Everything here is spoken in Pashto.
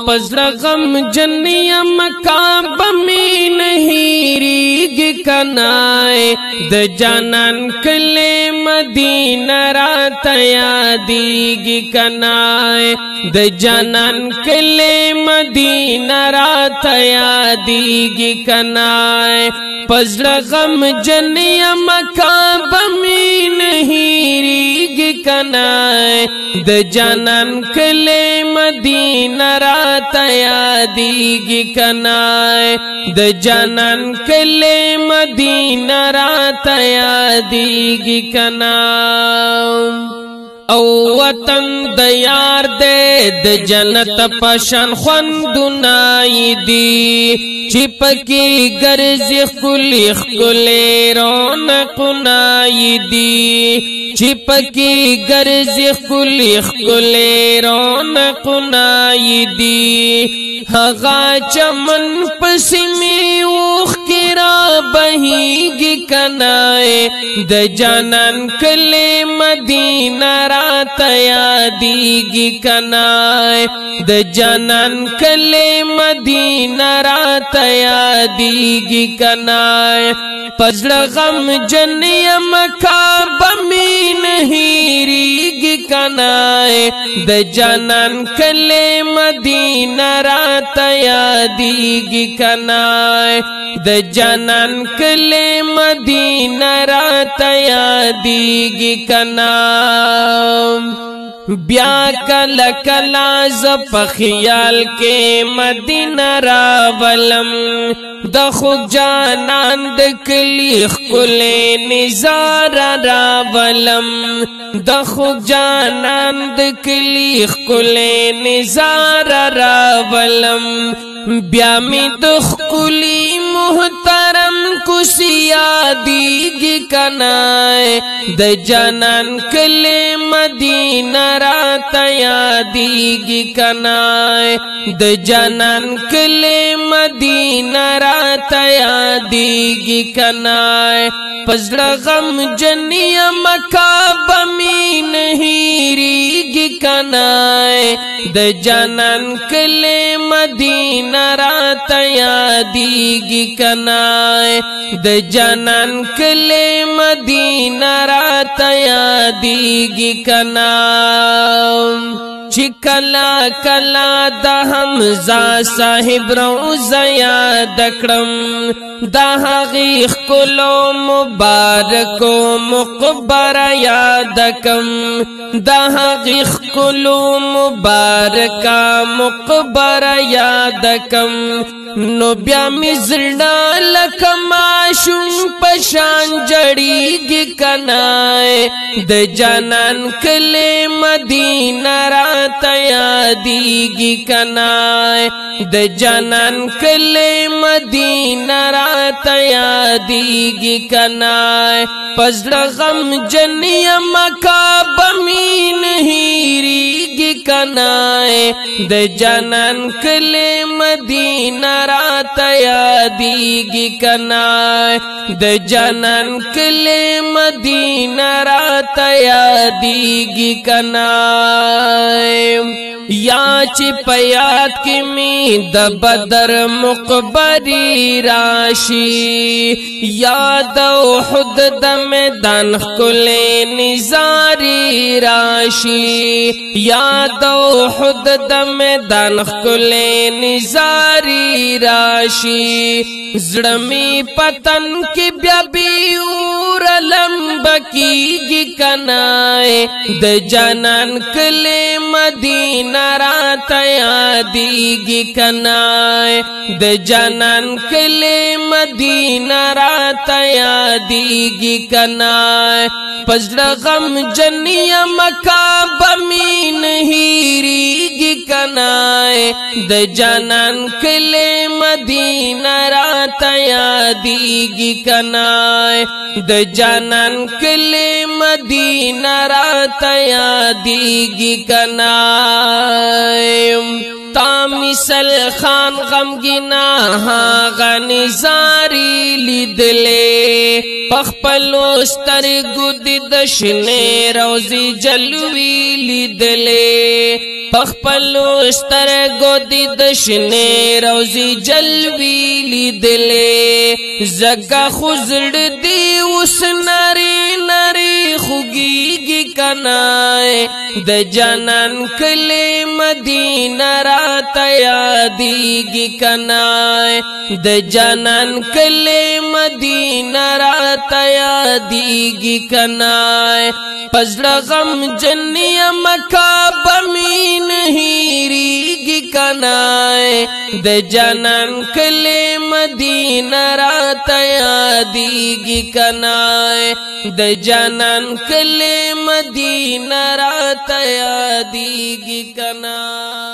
پزړه غم جنیم کعبه می نهیریږي کنای د جانان کلی مدینه راته یادیږي کنای د جانان کلی مدینه راته یادیږي کنای پزړه غم جنیم کعبه می نهیریږي کنای د جانان کلی مدینه راته یادیږي کنای د جانان کلی مدینه راته یادیږي کنای او وطن د یار دې د جنت پشان خوندونه دی چې پکې ګرځي ښکلي ښکلي رونقونه دی چې پکې ګرځي ښکلي ښکلي رونقونه دی هغه چمن پسې مې اوښکې را بهیږي کنای د جانان کلی مدینه راته یادیږي کنای د جانان کلی مدینه راته یادیږي کنای پزړه غم جنیم کعبه می نهیریږي کنای د جانان کلی مدینه راته یادیږي کنای د جانان کلی مدینه راته یادیږي کنای بیا کلا کلا ز په خیال کې مدینه راولم د خو جانان د کلی ښکلی نظاره راولم د خو جانان د کلی ښکلی نظاره راولم بیا می د ښکلی محترم کوڅې یادیږي کنای د جانان کلی مدینه راته یادیږي کنای د جانان کلی مدینه راته یادیږي کنای پزړه غم جنیم کعبه می نهیریږي کنای د جانان کلی مدینه راته یادیږي کنای د جانان کلی مدینه راته یادیږي کنای چې کلا کلا د حمزه صاحب روضه یاد کړم د هغې ښکلو مبارکو مقبره یاد کړم د هغې ښکلو مبارکه مقبره یاد کړم نو بیا مې زړه لکه ماشوم په شان جړیږي کنای د جانان کلی مدینه راته یادیږي کنای د جانان کلی مدینه راته یادیږي کنای پزړه غم جنیم کعبه می نهیریږي کنای د جانان کلی مدینه راته یادیږي کنای د جانان کلی مدینه راته یادیږي کنای یا چې په یاد کې می د بدر مقبري راشي یاد احد د میدان ښکلی نظاري راشي یاد احد د میدان ښکلی نظاري راشي زړه می پتن کې بیا اور لمبکیږي کنای د جانان کلی مدینه راته یادیږي کنای د جانان کلی مدینه راته یادیږي کنای پزړه غم جنیم کعبه می نهیریږي کنای د جانان کلی مدینه راته یادیږي کنای د جانان کلی مدینه راته یادیږي کنای تامی مثل خان غمگینا غنزاری لیدلے پخپلو سترگو دی دشنے روزی جلوی لیدلے پخپلو سترگو دی دشنے روزی جلوی لیدلے زگا خزر دی اس ناری ناری خوگیگی کنائے د جانان کلی مدینہ راتا یادیگی کنائے د جانان کلی مدینہ راتا یادیگی کنائے پزڑ غم جنی مکا بمین ہیریگی کنائے د جانان کلی مدینہ راتا یادیگی کنائے د جانان کلی مدینہ راتا یادیگی کنائے